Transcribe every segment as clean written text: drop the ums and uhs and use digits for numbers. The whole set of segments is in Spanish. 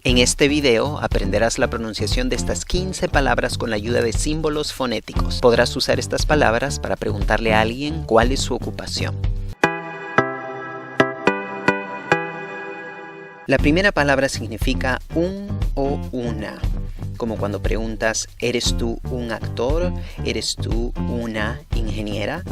En este video aprenderás la pronunciación de estas 15 palabras con la ayuda de símbolos fonéticos. Podrás usar estas palabras para preguntarle a alguien cuál es su ocupación. La primera palabra significa un o una, como cuando preguntas ¿eres tú un actor? ¿Eres tú una ingeniera?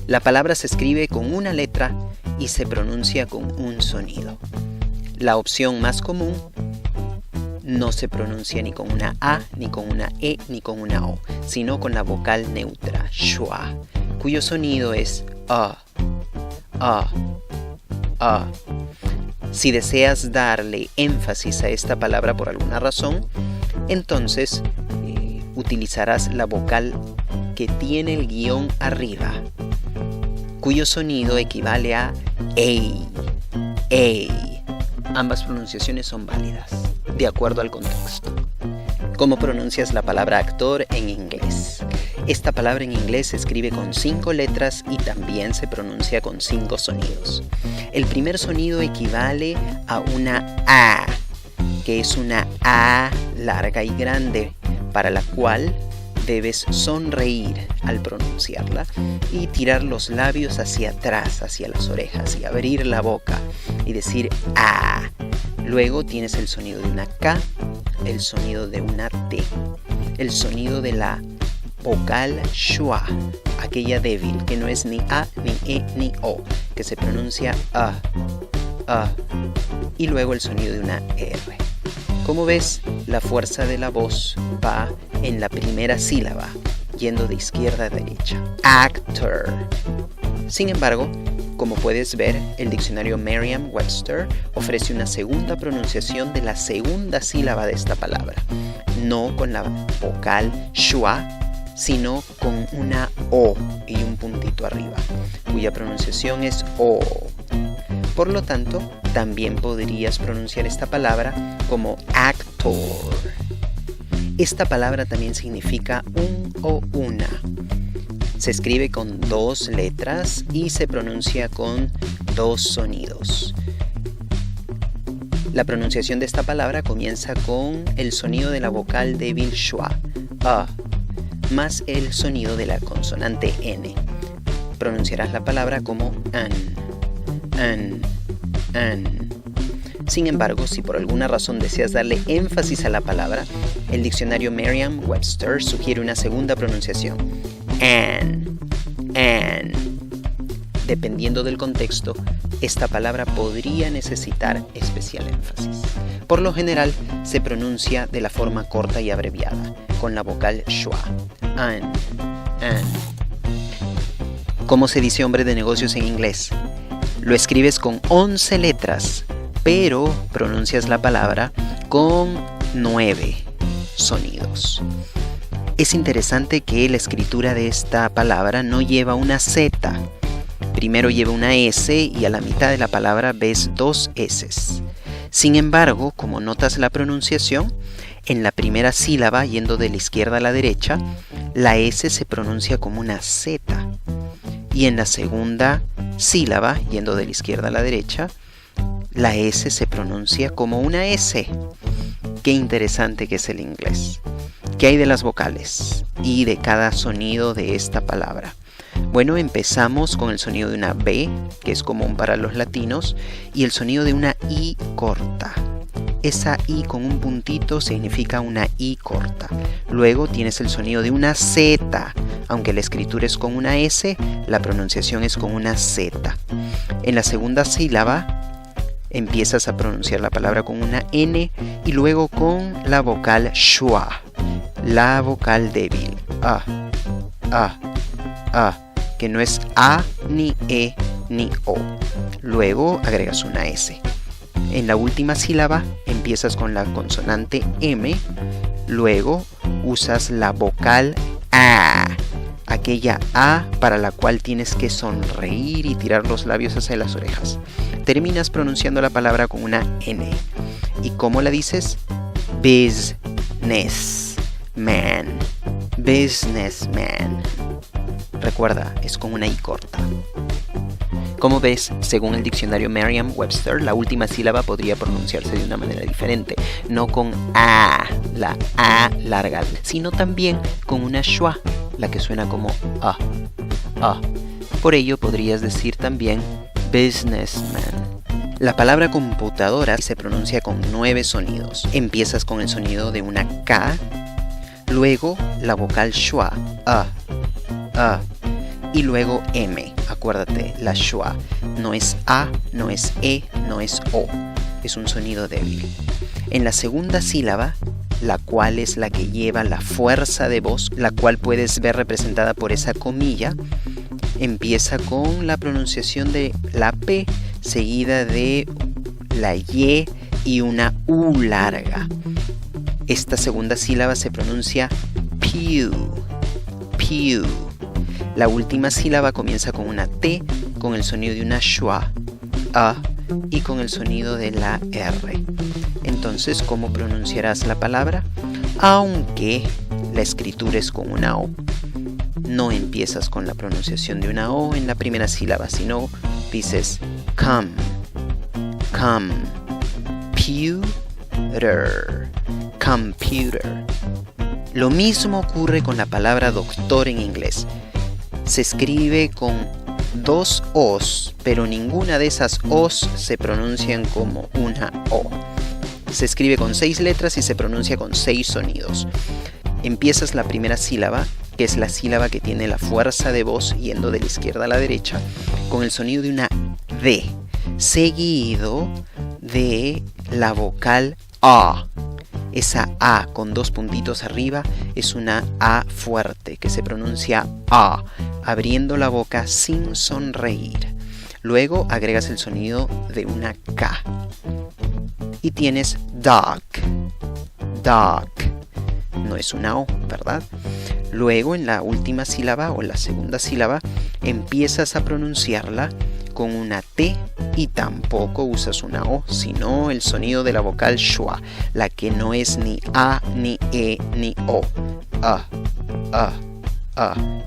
La palabra se escribe con una letra y se pronuncia con un sonido. La opción más común no se pronuncia ni con una A, ni con una E, ni con una O, sino con la vocal neutra, schwa, cuyo sonido es A. Si deseas darle énfasis a esta palabra por alguna razón, entonces utilizarás la vocal que tiene el guión arriba, cuyo sonido equivale a EI. Ambas pronunciaciones son válidas, de acuerdo al contexto. ¿Cómo pronuncias la palabra actor en inglés? Esta palabra en inglés se escribe con 5 letras y también se pronuncia con 5 sonidos. El primer sonido equivale a una A, que es una A larga y grande, para la cual debes sonreír al pronunciarla y tirar los labios hacia atrás, hacia las orejas, y abrir la boca y decir A. Luego tienes el sonido de una K, el sonido de una T, el sonido de la vocal schwa, aquella débil que no es ni A, ni E, ni O, que se pronuncia A, y luego el sonido de una R. Como ves, la fuerza de la voz va en la primera sílaba, yendo de izquierda a derecha. Actor. Sin embargo, como puedes ver, el diccionario Merriam-Webster ofrece una segunda pronunciación de la segunda sílaba de esta palabra, no con la vocal schwa, sino con una O y un puntito arriba, cuya pronunciación es O. Por lo tanto, también podrías pronunciar esta palabra como actor. Esta palabra también significa un o una. Se escribe con 2 letras y se pronuncia con 2 sonidos. La pronunciación de esta palabra comienza con el sonido de la vocal débil schwa, A, más el sonido de la consonante N. Pronunciarás la palabra como an. Sin embargo, si por alguna razón deseas darle énfasis a la palabra, el diccionario Merriam-Webster sugiere una segunda pronunciación, an. Dependiendo del contexto, esta palabra podría necesitar especial énfasis. Por lo general, se pronuncia de la forma corta y abreviada, con la vocal schwa, an. ¿Cómo se dice hombre de negocios en inglés? Lo escribes con 11 letras, pero pronuncias la palabra con 9 sonidos. Es interesante que la escritura de esta palabra no lleva una Z. Primero lleva una S y a la mitad de la palabra ves 2 S. Sin embargo, como notas la pronunciación, en la primera sílaba, yendo de la izquierda a la derecha, la S se pronuncia como una Z. Y en la segunda sílaba, yendo de la izquierda a la derecha, la S se pronuncia como una S. Qué interesante que es el inglés. ¿Qué hay de las vocales y de cada sonido de esta palabra? Bueno, empezamos con el sonido de una B, que es común para los latinos, y el sonido de una I corta. Esa I con un puntito significa una I corta. Luego tienes el sonido de una Z. Aunque la escritura es con una S, la pronunciación es con una Z. En la segunda sílaba empiezas a pronunciar la palabra con una N y luego con la vocal schwa, la vocal débil, A, que no es A, ni E, ni O. Luego agregas una S. En la última sílaba empiezas con la consonante M, luego usas la vocal A, aquella A para la cual tienes que sonreír y tirar los labios hacia las orejas. Terminas pronunciando la palabra con una N. ¿Y cómo la dices? Businessman. Businessman. Recuerda, es con una I corta. Como ves, según el diccionario Merriam-Webster, la última sílaba podría pronunciarse de una manera diferente, no con A, la A larga, sino también con una schwa, la que suena como A. Por ello podrías decir también businessman. La palabra computadora se pronuncia con 9 sonidos. Empiezas con el sonido de una K, luego la vocal schwa, A, y luego M. Acuérdate, la schwa no es A, no es E, no es O. Es un sonido débil. En la segunda sílaba, la cual es la que lleva la fuerza de voz, la cual puedes ver representada por esa comilla, empieza con la pronunciación de la P seguida de la Y y una U larga. Esta segunda sílaba se pronuncia pew, pew. La última sílaba comienza con una T, con el sonido de una schwa, A, y con el sonido de la R. Entonces, ¿cómo pronunciarás la palabra? Aunque la escritura es con una O, no empiezas con la pronunciación de una O en la primera sílaba, sino dices come, come, pewter, computer. Lo mismo ocurre con la palabra doctor en inglés. Se escribe con 2 O's, pero ninguna de esas O's se pronuncian como una O. Se escribe con 6 letras y se pronuncia con 6 sonidos. Empiezas la primera sílaba, que es la sílaba que tiene la fuerza de voz yendo de la izquierda a la derecha, con el sonido de una D, seguido de la vocal A. Esa A con 2 puntitos arriba es una A fuerte que se pronuncia A, abriendo la boca sin sonreír. Luego agregas el sonido de una K y tienes dog, dog. No es una O, ¿verdad? Luego en la última sílaba o la segunda sílaba empiezas a pronunciarla con una T y tampoco usas una O, sino el sonido de la vocal schwa, la que no es ni A, ni E, ni O.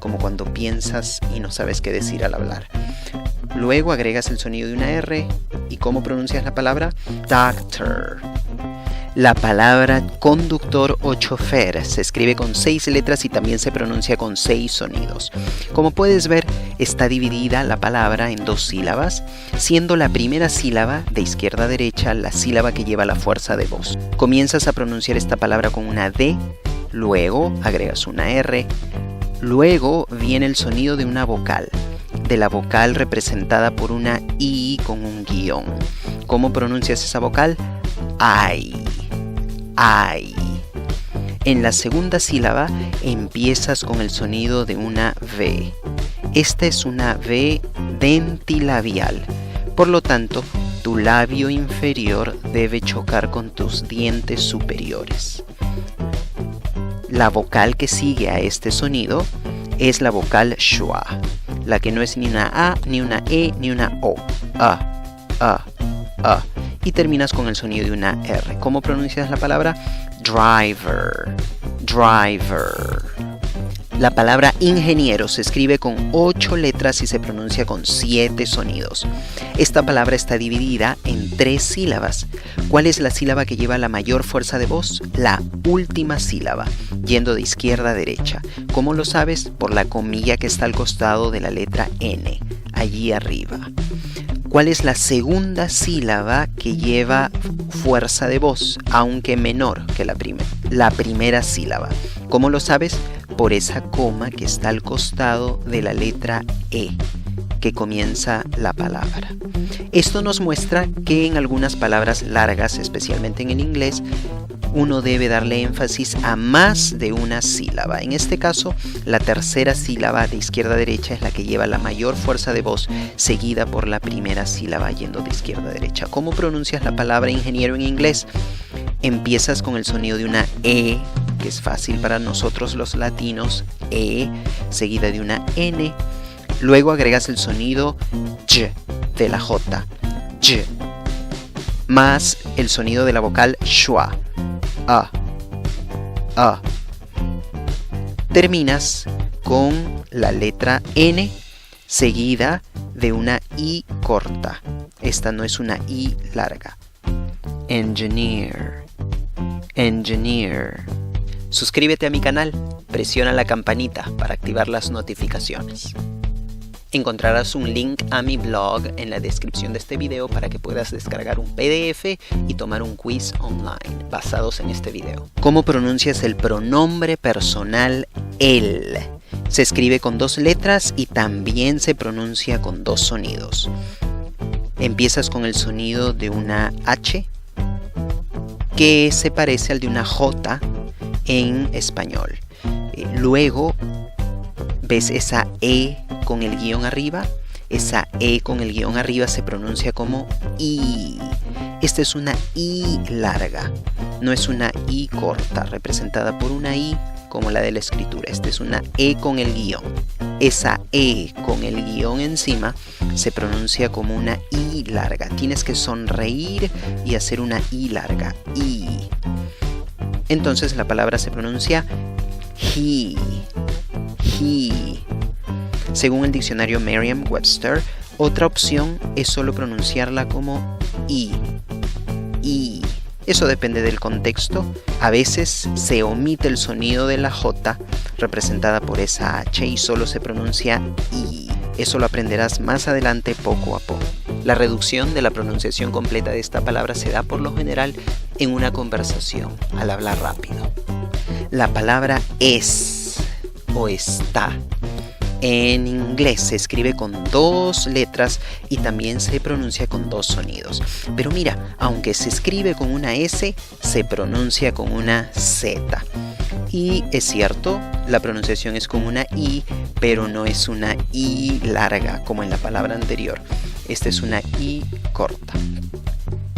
Como cuando piensas y no sabes qué decir al hablar. Luego agregas el sonido de una R y ¿cómo pronuncias la palabra? Doctor. La palabra conductor o chofer se escribe con 6 letras y también se pronuncia con 6 sonidos. Como puedes ver, está dividida la palabra en 2 sílabas, siendo la primera sílaba de izquierda a derecha la sílaba que lleva la fuerza de voz. Comienzas a pronunciar esta palabra con una D, luego agregas una R, luego viene el sonido de una vocal, de la vocal representada por una I con un guión. ¿Cómo pronuncias esa vocal? I. En la segunda sílaba empiezas con el sonido de una V. Esta es una V dentilabial. Por lo tanto, tu labio inferior debe chocar con tus dientes superiores. La vocal que sigue a este sonido es la vocal schwa, la que no es ni una A, ni una E, ni una O. Y terminas con el sonido de una R. ¿Cómo pronuncias la palabra? Driver, driver. La palabra ingeniero se escribe con 8 letras y se pronuncia con 7 sonidos. Esta palabra está dividida en 3 sílabas. ¿Cuál es la sílaba que lleva la mayor fuerza de voz? La última sílaba, yendo de izquierda a derecha. ¿Cómo lo sabes? Por la comilla que está al costado de la letra N, allí arriba. ¿Cuál es la segunda sílaba que lleva fuerza de voz, aunque menor que la primera? La primera sílaba. ¿Cómo lo sabes? Por esa coma que está al costado de la letra E, que comienza la palabra. Esto nos muestra que en algunas palabras largas, especialmente en el inglés, uno debe darle énfasis a más de una sílaba. En este caso, la tercera sílaba de izquierda a derecha es la que lleva la mayor fuerza de voz, seguida por la primera sílaba yendo de izquierda a derecha. ¿Cómo pronuncias la palabra ingeniero en inglés? Empiezas con el sonido de una E, que es fácil para nosotros los latinos, E, seguida de una N. Luego agregas el sonido Y de la J, Y, más el sonido de la vocal schwa, A. Terminas con la letra N seguida de una I corta. Esta no es una I larga. Engineer. Engineer. Suscríbete a mi canal. Presiona la campanita para activar las notificaciones. Encontrarás un link a mi blog en la descripción de este video para que puedas descargar un PDF y tomar un quiz online basados en este video. ¿Cómo pronuncias el pronombre personal él? Se escribe con 2 letras y también se pronuncia con 2 sonidos. Empiezas con el sonido de una H que se parece al de una J en español. Luego ves esa E con el guión arriba. Esa E con el guión arriba se pronuncia como I. Esta es una I larga, no es una I corta, representada por una I como la de la escritura. Esta es una E con el guión. Esa E con el guión encima se pronuncia como una I larga. Tienes que sonreír y hacer una I larga. I. Entonces la palabra se pronuncia he. He. Según el diccionario Merriam-Webster, otra opción es solo pronunciarla como I. I. Eso depende del contexto. A veces se omite el sonido de la J representada por esa H y solo se pronuncia I. Eso lo aprenderás más adelante poco a poco. La reducción de la pronunciación completa de esta palabra se da por lo general en una conversación, al hablar rápido. La palabra es o está en inglés se escribe con 2 letras y también se pronuncia con 2 sonidos. Pero mira, aunque se escribe con una S, se pronuncia con una Z. Y es cierto, la pronunciación es con una I, pero no es una I larga como en la palabra anterior. Esta es una I corta.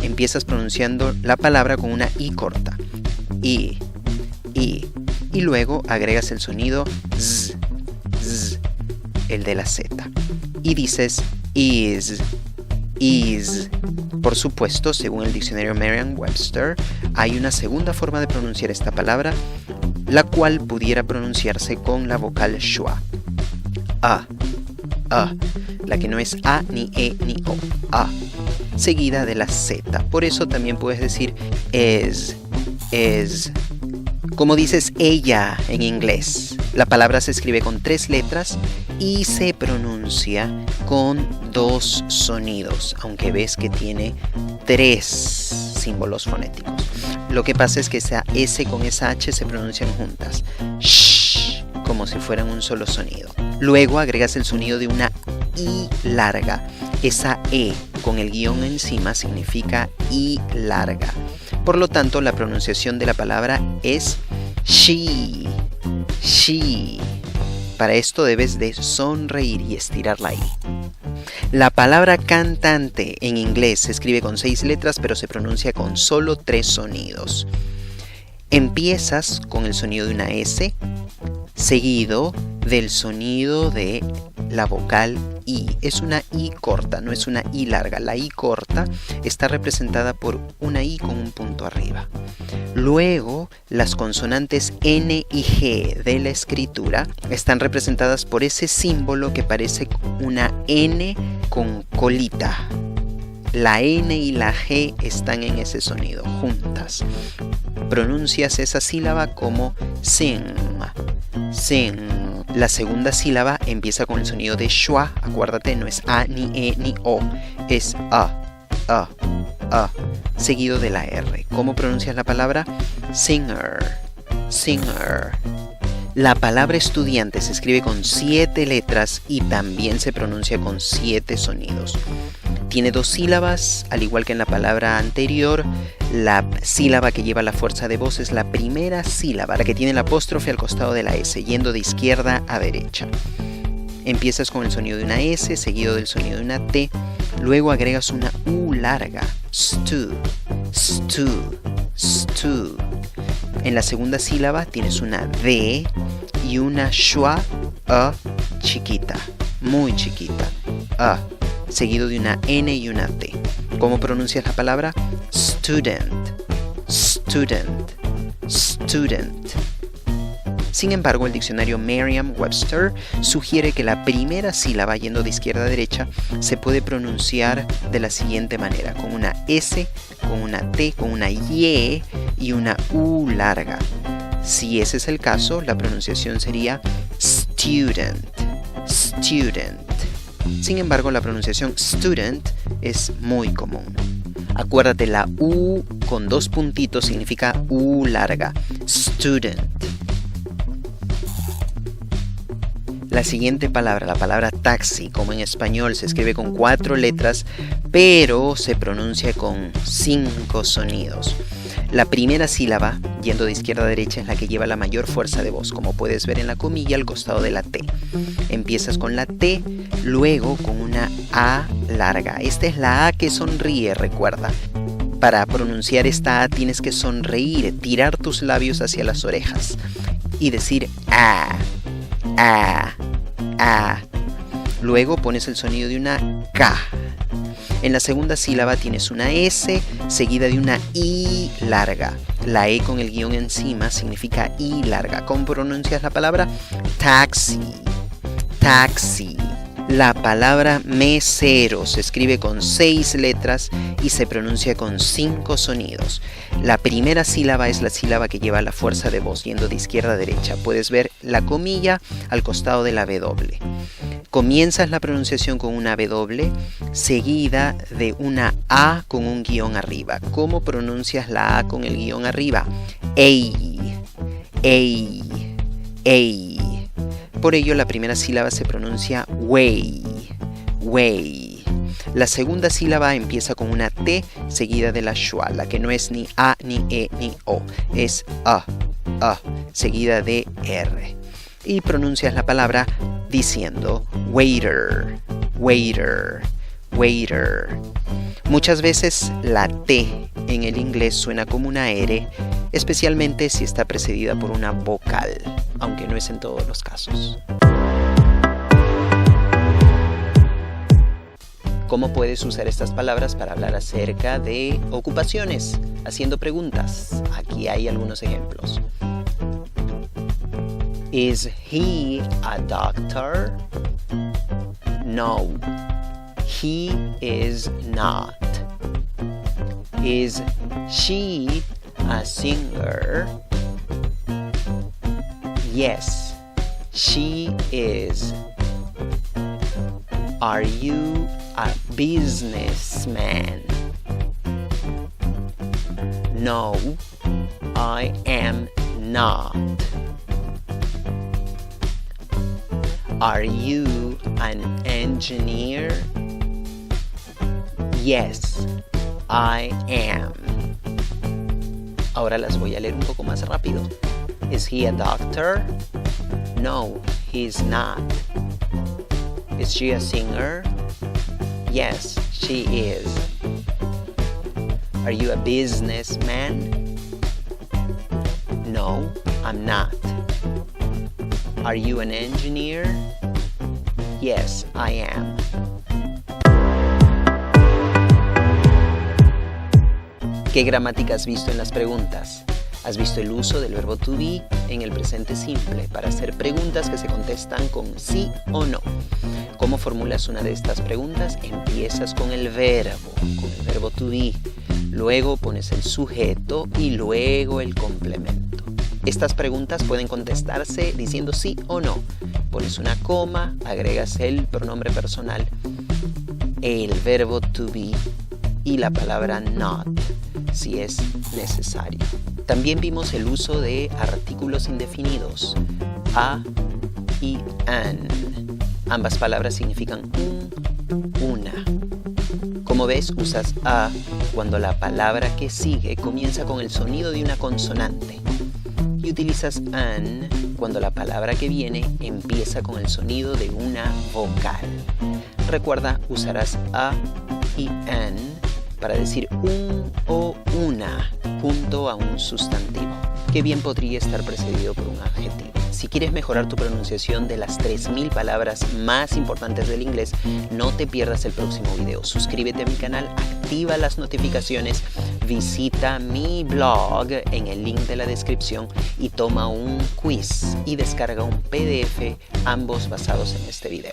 Empiezas pronunciando la palabra con una I corta. I. Y luego agregas el sonido Z, Z, el de la Z. Y dices is. Por supuesto, según el diccionario Merriam-Webster, hay una segunda forma de pronunciar esta palabra, la cual pudiera pronunciarse con la vocal schwa. A, la que no es A, ni E, ni O. A, seguida de la Z. Por eso también puedes decir is. Como dices ella en inglés. La palabra se escribe con 3 letras y se pronuncia con 2 sonidos, aunque ves que tiene 3 símbolos fonéticos. Lo que pasa es que esa S con esa H se pronuncian juntas, shh, como si fueran un solo sonido. Luego agregas el sonido de una I larga. Esa E con el guión encima significa I larga. Por lo tanto, la pronunciación de la palabra es she. She. Para esto debes de sonreír y estirar la I. La palabra cantante en inglés se escribe con 6 letras, pero se pronuncia con solo 3 sonidos. Empiezas con el sonido de una S, seguido del sonido de la vocal I. Es una I corta, no es una I larga. La I corta está representada por una I con un punto arriba. Luego, las consonantes N y G de la escritura están representadas por ese símbolo que parece una N con colita. La N y la G están en ese sonido, juntas. Pronuncias esa sílaba como sing, sing. La segunda sílaba empieza con el sonido de schwa. Acuérdate, no es A, ni E, ni O. Es A, seguido de la R. ¿Cómo pronuncias la palabra? Singer, singer. La palabra estudiante se escribe con 7 letras y también se pronuncia con 7 sonidos. Tiene 2 sílabas, al igual que en la palabra anterior. La sílaba que lleva la fuerza de voz es la primera sílaba, la que tiene el apóstrofe al costado de la S, yendo de izquierda a derecha. Empiezas con el sonido de una S, seguido del sonido de una T. Luego agregas una U larga. Stew, stew, stew. En la segunda sílaba tienes una D y una schwa, chiquita, muy chiquita, seguido de una N y una T. ¿Cómo pronuncias la palabra? Student, student, student. Sin embargo, el diccionario Merriam-Webster sugiere que la primera sílaba, yendo de izquierda a derecha, se puede pronunciar de la siguiente manera, con una S, con una T, con una Y y una U larga. Si ese es el caso, la pronunciación sería student, student. Sin embargo, la pronunciación student es muy común. Acuérdate, la U con 2 puntitos significa U larga, student. La siguiente palabra, la palabra taxi, como en español, se escribe con 4 letras, pero se pronuncia con 5 sonidos. La primera sílaba, yendo de izquierda a derecha, es la que lleva la mayor fuerza de voz, como puedes ver en la comilla al costado de la T. Empiezas con la T, luego con una A larga. Esta es la A que sonríe, recuerda. Para pronunciar esta A tienes que sonreír, tirar tus labios hacia las orejas y decir A, A, A. Luego pones el sonido de una K. En la segunda sílaba tienes una S seguida de una I larga. La E con el guión encima significa I larga. ¿Cómo pronuncias la palabra? Taxi, taxi. La palabra mesero se escribe con 6 letras y se pronuncia con 5 sonidos. La primera sílaba es la sílaba que lleva la fuerza de voz, yendo de izquierda a derecha. Puedes ver la comilla al costado de la W. Comienzas la pronunciación con una W seguida de una A con un guión arriba. ¿Cómo pronuncias la A con el guión arriba? Ey, ey, ey. Por ello, la primera sílaba se pronuncia way, way. La segunda sílaba empieza con una T seguida de la schwa, la que no es ni A, ni E, ni O. Es A, seguida de R. Y pronuncias la palabra diciendo waiter, waiter, waiter. Muchas veces la T en el inglés suena como una R, especialmente si está precedida por una vocal, aunque no es en todos los casos. ¿Cómo puedes usar estas palabras para hablar acerca de ocupaciones? Haciendo preguntas. Aquí hay algunos ejemplos. Is he a doctor? No, he is not. Is she a singer? Yes, she is. Are you a businessman? No, I am not. Are you an engineer? Yes, I am. Ahora las voy a leer un poco más rápido. Is he a doctor? No, he's not. Is she a singer? Yes, she is. Are you a businessman? No, I'm not. Are you an engineer? Yes, I am. ¿Qué gramática has visto en las preguntas? Has visto el uso del verbo to be en el presente simple para hacer preguntas que se contestan con sí o no. ¿Cómo formulas una de estas preguntas? Empiezas con el verbo to be. Luego pones el sujeto y luego el complemento. Estas preguntas pueden contestarse diciendo sí o no. Pones una coma, agregas el pronombre personal, el verbo to be y la palabra not, si es necesario. También vimos el uso de artículos indefinidos, a y an. Ambas palabras significan un, una. Como ves, usas a cuando la palabra que sigue comienza con el sonido de una consonante. Y utilizas an cuando la palabra que viene empieza con el sonido de una vocal. Recuerda, usarás a y an para decir un o una junto a un sustantivo. que bien podría estar precedido por un adjetivo. Si quieres mejorar tu pronunciación de las 3000 palabras más importantes del inglés, no te pierdas el próximo video. Suscríbete a mi canal, activa las notificaciones, visita mi blog en el link de la descripción y toma un quiz y descarga un PDF, ambos basados en este video.